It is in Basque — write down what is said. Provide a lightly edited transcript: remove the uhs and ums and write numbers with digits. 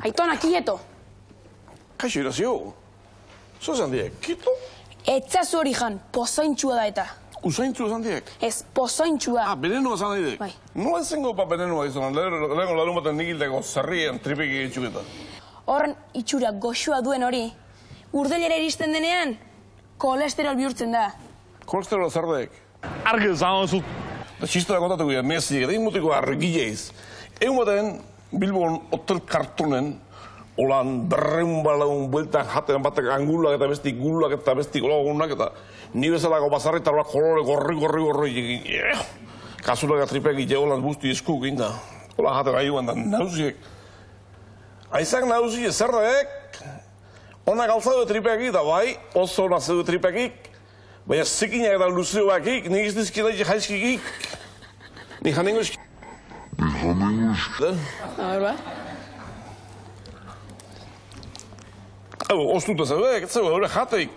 Aitona, kieto. Kaixo irazio. Zo esan diek, kito? Etzazu hori jan, pozointxua da eta. Usaintzu esan diek? Ez, pozointxua. Benenua esan nahi dek? Bai. Nola ezengo benenua izan, lehenko larun baten nikildeko zerrien tripeki itxuketa. Horren itxura goxua duen hori, urdelera iristen denean, kolesterol bihurtzen da. Kolesterol zer dek? Argi zan zut. Da txistara kontatuko ya, meziek, eta inmutiko argilleiz. Egun baten, Bilbon hotel kartunen, holan berreun balaun bueltan jaten batek angulak eta bestik olagunak eta ni bezalako bazarritar bat kolore gorri egin. Kasulak tripek ite holan busti esku egin da. Hola jaten ahiuan da nauziek. Aizak nauziek zer daek, ona galtzadu tripekik da bai, oso ona zeu tripekik, baina zikinak eta luzioakik, nik ez dizkida jaizkikik. Nik janengo eski. A ver, ba? Ostuta zeuek, ez zeu, hori jateik.